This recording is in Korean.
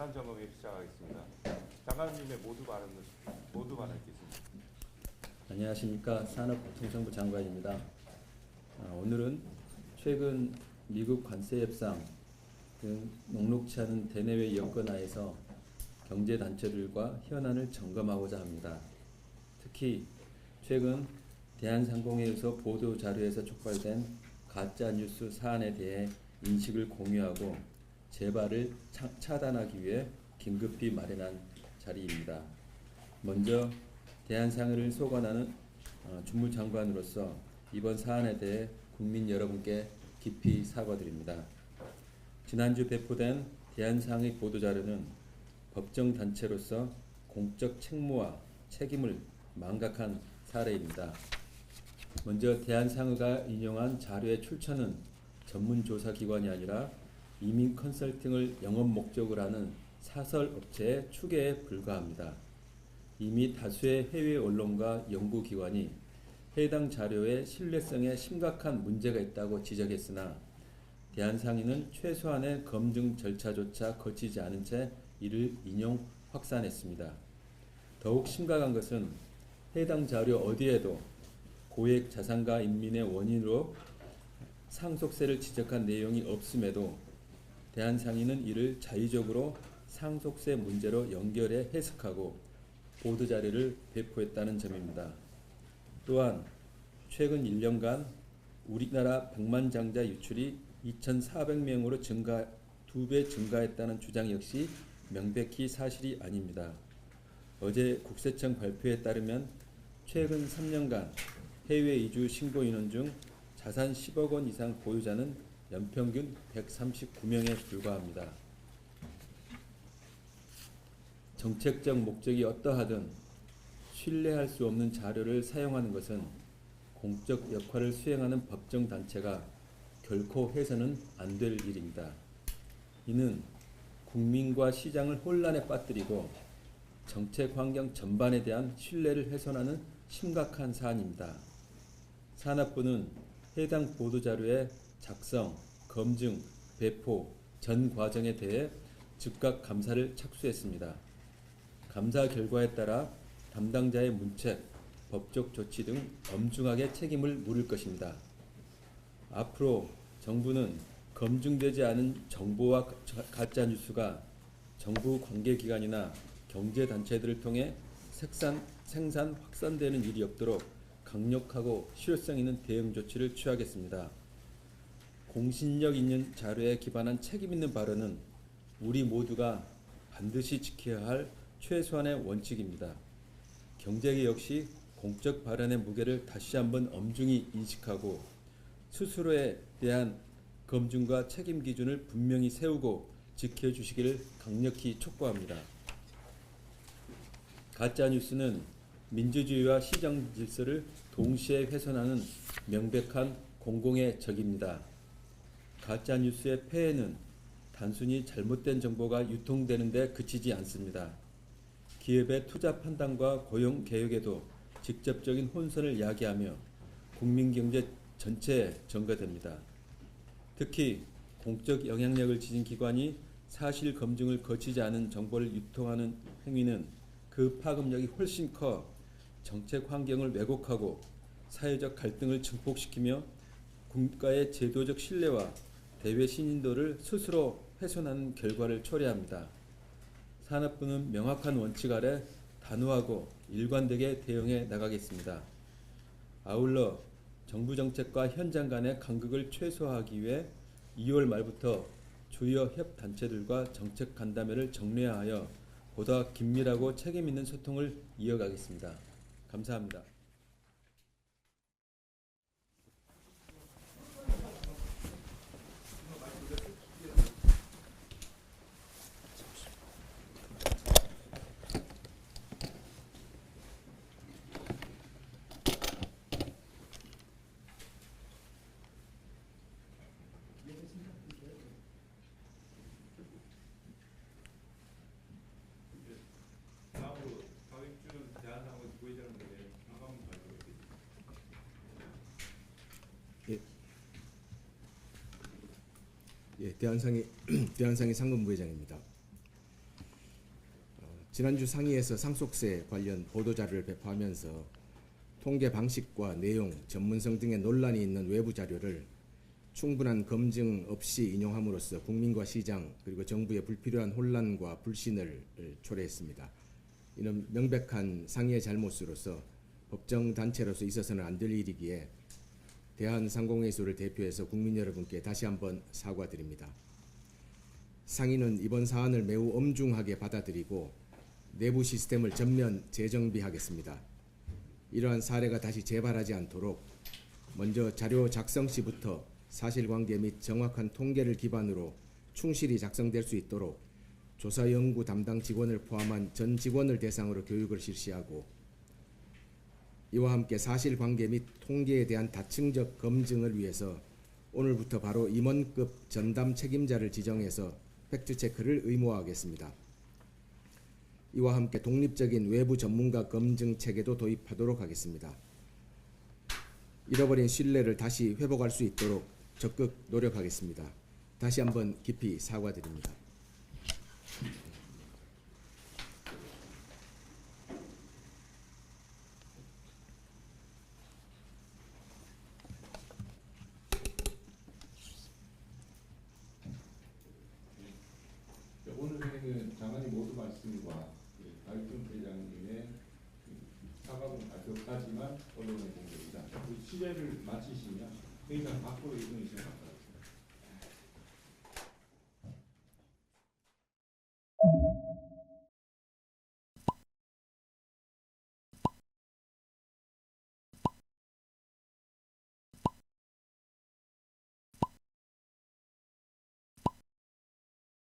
현안 점검회 시작하겠습니다. 장관님의 모두 발언 있겠습니다. 안녕하십니까. 산업통상부 장관입니다. 오늘은 최근 미국 관세 협상 등 녹록치 않은 대내외 여건하에서 경제단체들과 현안을 점검하고자 합니다. 특히 최근 대한상공회에서 보도자료에서 촉발된 가짜뉴스 사안에 대해 인식을 공유하고 재발을 차단하기 위해 긴급히 마련한 자리입니다. 먼저 대한상회를 소관하는 주무장관으로서 이번 사안에 대해 국민 여러분께 깊이 사과드립니다. 지난주 배포된 대한상회 보도자료는 법정단체로서 공적 책무와 책임을 망각한 사례입니다. 먼저 대한상회가 인용한 자료의 출처는 전문조사기관이 아니라 이민 컨설팅을 영업 목적으로 하는 사설업체의 추계에 불과합니다. 이미 다수의 해외 언론과 연구기관이 해당 자료의 신뢰성에 심각한 문제가 있다고 지적했으나 대한상인은 최소한의 검증 절차조차 거치지 않은 채 이를 인용 확산했습니다. 더욱 심각한 것은 해당 자료 어디에도 고액 자산가 인민의 원인으로 상속세를 지적한 내용이 없음에도 대한상인은 이를 자의적으로 상속세 문제로 연결해 해석하고 보도자료를 배포했다는 점입니다. 또한 최근 1년간 우리나라 백만장자 유출이 2,400명으로 2배 증가했다는 주장 역시 명백히 사실이 아닙니다. 어제 국세청 발표에 따르면 최근 3년간 해외 이주 신고 인원 중 자산 10억 원 이상 보유자는 연평균 139명에 불과합니다. 정책적 목적이 어떠하든 신뢰할 수 없는 자료를 사용하는 것은 공적 역할을 수행하는 법정단체가 결코 해서는 안 될 일입니다. 이는 국민과 시장을 혼란에 빠뜨리고 정책 환경 전반에 대한 신뢰를 훼손하는 심각한 사안입니다. 산업부는 해당 보도자료의 작성, 검증, 배포 전 과정에 대해 즉각 감사를 착수했습니다. 감사 결과에 따라 담당자의 문책, 법적 조치 등 엄중하게 책임을 물을 것입니다. 앞으로 정부는 검증되지 않은 정보와 가짜뉴스가 정부 관계기관이나 경제단체들을 통해 생산 확산되는 일이 없도록 강력하고 실효성 있는 대응 조치를 취하겠습니다. 공신력 있는 자료에 기반한 책임 있는 발언은 우리 모두가 반드시 지켜야 할 최소한의 원칙입니다. 경제계 역시 공적 발언의 무게를 다시 한번 엄중히 인식하고 스스로에 대한 검증과 책임 기준을 분명히 세우고 지켜주시기를 강력히 촉구합니다. 가짜뉴스는 민주주의와 시장 질서를 동시에 훼손하는 명백한 공공의 적입니다. 가짜뉴스의 폐해는 단순히 잘못된 정보가 유통되는 데 그치지 않습니다. 기업의 투자 판단과 고용 개혁에도 직접적인 혼선을 야기하며 국민 경제 전체에 전가됩니다. 특히 공적 영향력을 지닌 기관이 사실 검증을 거치지 않은 정보를 유통하는 행위는 그 파급력이 훨씬 커 정책 환경을 왜곡하고 사회적 갈등을 증폭시키며 국가의 제도적 신뢰와 대외 신인도를 스스로 훼손하는 결과를 초래합니다. 산업부는 명확한 원칙 아래 단호하고 일관되게 대응해 나가겠습니다. 아울러 정부 정책과 현장 간의 간극을 최소화하기 위해 2월 말부터 주요 협단체들과 정책 간담회를 정례하여 보다 긴밀하고 책임 있는 소통을 이어가겠습니다. 감사합니다. 다음으로 박익준 대한상원 부회장님께 평가문 발표하겠습니다. 대한상의 상근부회장입니다. 지난주 상의에서 상속세 관련 보도자료를 배포하면서 통계 방식과 내용, 전문성 등의 논란이 있는 외부 자료를 충분한 검증 없이 인용함으로써 국민과 시장 그리고 정부의 불필요한 혼란과 불신을 초래했습니다. 이는 명백한 상의의 잘못으로서 법정 단체로서 있어서는 안 될 일이기에 대한상공회의소를 대표해서 국민 여러분께 다시 한번 사과드립니다. 상의는 이번 사안을 매우 엄중하게 받아들이고 내부 시스템을 전면 재정비하겠습니다. 이러한 사례가 다시 재발하지 않도록 먼저 자료 작성 시부터 사실관계 및 정확한 통계를 기반으로 충실히 작성될 수 있도록 조사 연구 담당 직원을 포함한 전 직원을 대상으로 교육을 실시하고 이와 함께 사실관계 및 통계에 대한 다층적 검증을 위해서 오늘부터 바로 임원급 전담 책임자를 지정해서 팩트체크를 의무화하겠습니다. 이와 함께 독립적인 외부 전문가 검증 체계도 도입하도록 하겠습니다. 잃어버린 신뢰를 다시 회복할 수 있도록 적극 노력하겠습니다. 다시 한번 깊이 사과드립니다. 오늘 회의는 장관님 모두 말씀과 박익준 회장님의 사과문 발표까지만 언론에 공개입니다. 그 취재를 마치시면 회의장 밖으로 이동하시면